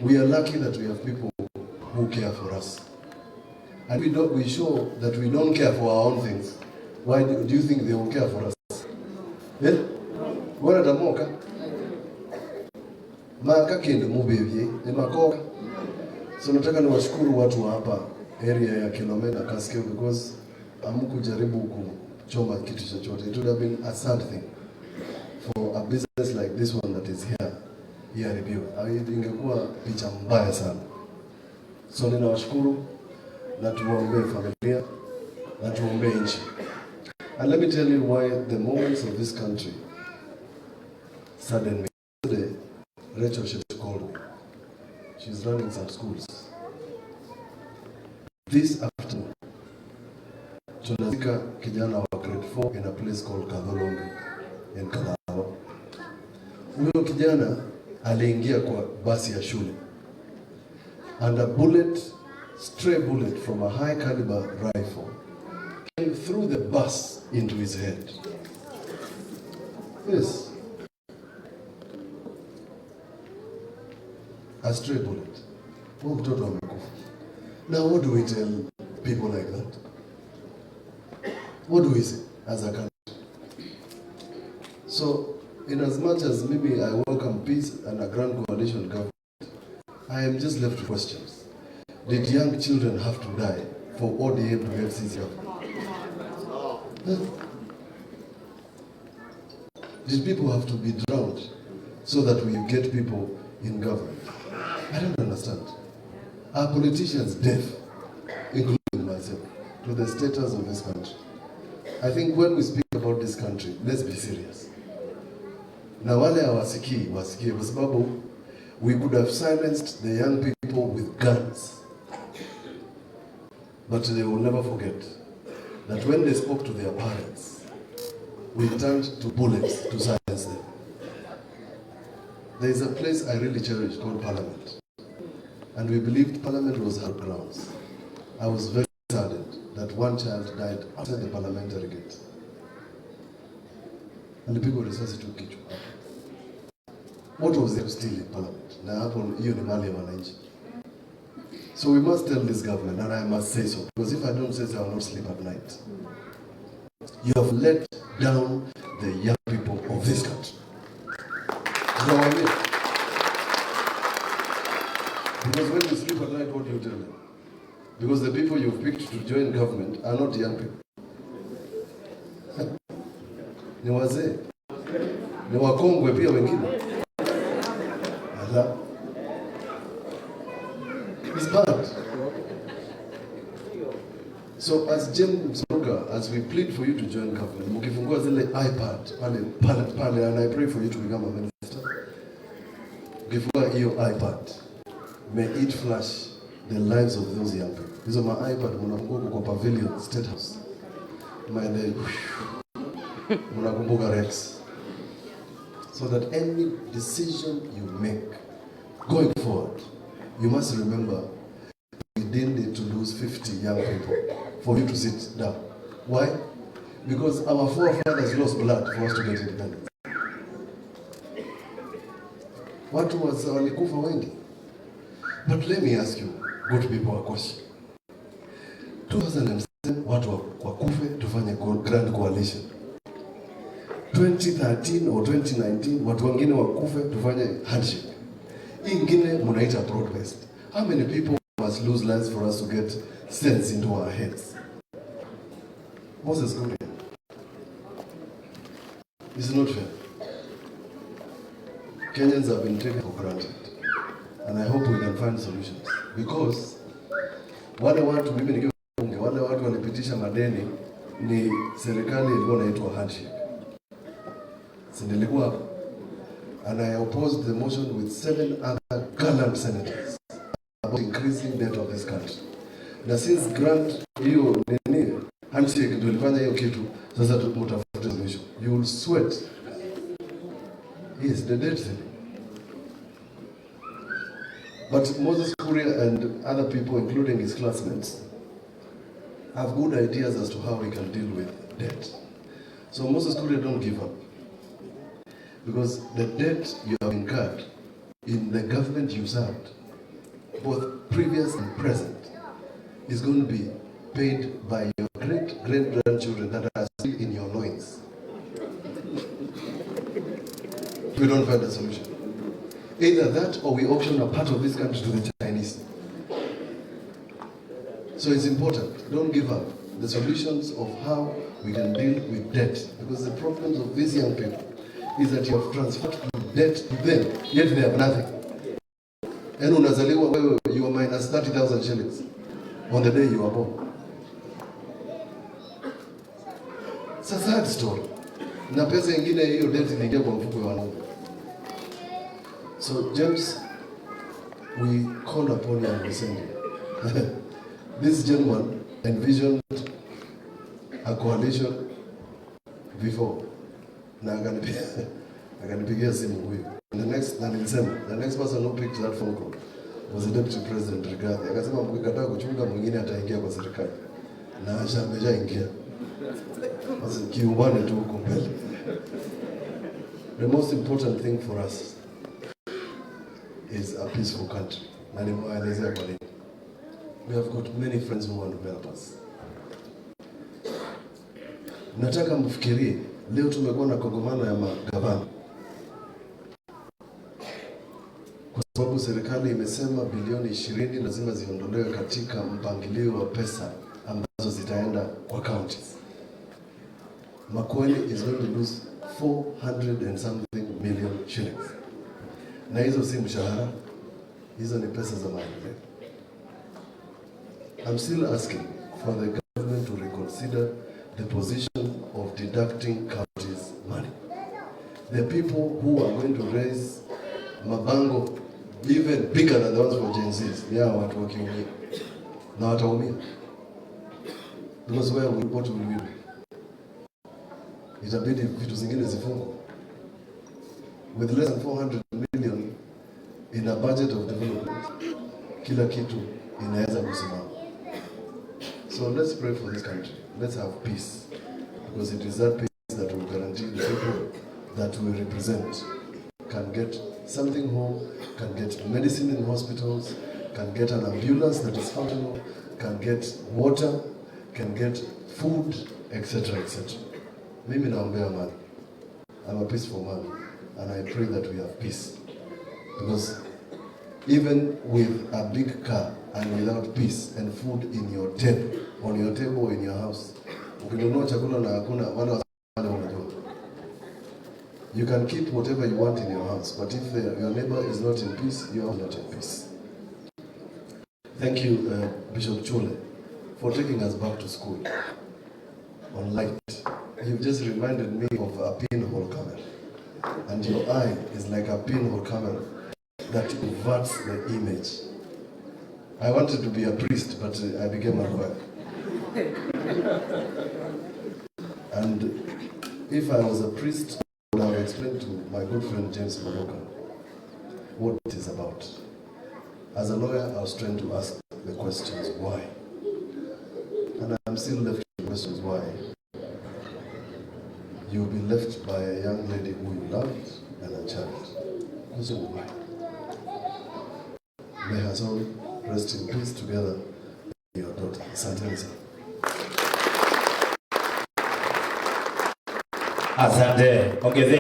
We are lucky that we have people who care for us. And we show that we don't care for our own things. Why do you think they will care for us? Yeah? What are the moka? Maka kende mubevye, ni makoka. So nataka niwashukuru watu hapa area ya Kilomena Kaskeo because hamkujaribu kuchoma kitu chochote. It would have been a sad thing for a business like this one that is here review. Ingekuwa picha mbaya sana. So ninawashukuru na tuombe familia na tuombe nchi. And let me tell you why the moments of this country saddened me. Today, Rachel should call me. She's running some schools. This afternoon, tunazika kijana wa grade 4 in a place called Kadholonge in Kalao. Huyo kijana aliingia kwa basi ya shule. And a stray bullet from a high caliber rifle came through the bus into his head. Yes. A stray bullet. Now what do we tell people like that? What do we say as a country? So, in as much as maybe I welcome peace and a grand coalition government, I am just left with questions. Did young children have to die for ODM to get CC government? Did people have to be drowned so that we get people in government? I don't understand. Are politicians deaf, including myself, to the status of this country? I think when we speak about this country, let's be serious. Na wale hawasikii, wasikie kwa sababu we could have silenced the young people with guns. But they will never forget that when they spoke to their parents, we turned to bullets to silence them. There is a place I really cherish called Parliament. And we believed Parliament was our grounds. I was very saddened that one child died outside the parliamentary gate. And the people resources to kichwa. What was there still in Parliament? Na hapo hiyo ni mali ya wananchi. So we must tell this government, and I must say so, because if I don't say so, I will not sleep at night. You have let down the young people of this country. Because when you sleep at night, what do you tell them? Because the people you've picked to join government are not young people. Ni wazee. Ni wakongwe pia wengine. Allah. It's bad. So as James Muga, as we plead for you to join government, mukifungua zile iPad, pale, and I pray for you to become a minister. Mukifungua hiyo iPad, may it flash the lives of those young people. Hizo ma iPad mnakumbuka kwa pavilion, State House. Mnakumbuka Rex. So that any decision you make going forward, you must remember we didn't need to lose 50 young people for you to sit down. Why? Because our forefathers lost blood for us to get independence. Watu walikufa wengi. But let me ask you, good people, a question. 2007, watu Wakufe tufanye grand coalition. 2013 or 2019, watu wengine Wakufe tufanye handshake. Ingine munaita broad-based. How many people must lose lives for us to get sense into our heads? Moses Kuria. It's not fair. Kenyans have been taken for granted. And I hope we can find solutions. Because wale watu mimi nikiwa bunge, wale watu walipitisha madeni ni serikali ilikuwa inaitwa handshake. Nilikuwa, and I opposed the motion with 7 other gallant senators about increasing debt of this country. Na since grant hiyo nini handshake ndio ilifanya hiyo kitu, sasa tutafute solution. You will sweat. Yes, the debt thing. But Moses Kuria and other people, including his classmates, have good ideas as to how we can deal with debt. So Moses Kuria, don't give up. Because the debt you have incurred in the government you served both previous and present, is going to be paid by your great-great-grandchildren that are still in your loins. We don't find a solution. Either that or we auction a part of this country to the Chinese. So it's important. Don't give up the solutions of how we can deal with debt. Because the problems of these young people is that you have transferred debt to them, yet they have nothing. And unazaliwa wewe, you are minus 30,000 shillings on the day you are born. It's a sad story. Na pesa ingine hiyo debt inaingia kwa mfuko wa wanaume. So James, we call upon you and we send you. This gentleman envisioned a coalition before. Na akanipigia simu huyu. The next person who picked that phone call was the Deputy President Rigathi. Akasema mkikataa kuchunga mwingine ataingia kwa serikali. Na ameshaingia. Basi kiumbane tu huko mbele. The most important thing for us is a peaceful country. Na nimeelezea kwa nini. We have got many friends who want to help us. Nataka mfikirie, leo tumekuwa na kongamano ya magavana. Kwa sababu serikali imesema bilioni 20 lazima ziondolewe katika mpangilio wa pesa ambazo zitaenda kwa counties. Makueni is going to lose 400 and something million shillings. Na hizo si mshahara, hizo ni pesa za maendeleo. I'm still asking for the government to reconsider the position of deducting counties' money. The people who are going to raise mabango even bigger than the ones for Gen Zs, they are watu wakiumia. Na wataumia. Because what will we do? Itabidi vitu zingine zifungwe. With less than 400 million in a budget of development, kila kitu inaweza kusimama. So let's pray for this country. Let's have peace. Because it is that peace that will guarantee the people that we represent can get something home, can get medicine in hospitals, can get an ambulance that is functional, can get water, can get food, etc., etc. Mimi naombea amani. I'm a peaceful man, and I pray that we have peace. Because even with a big car and without peace and food in your table, on your table or in your house, ukinunua chakula na hakuna wale wanajua. You can keep whatever you want in your house, but if your neighbor is not in peace, you are not in peace. Thank you, Bishop Chule, for taking us back to school on light. You've just reminded me of a pinhole camera, and your eye is like a pinhole camera that inverts the image. I wanted to be a priest, but I became a lawyer. And if I was a priest, I would have explained to my good friend James Maloka what it is about. As a lawyer, I was trying to ask the questions, why? And I'm still left with the questions, why? You'll be left by a young lady who you loved and a child. Also, why? May her soul rest in peace together with your daughter. Asante. Asante.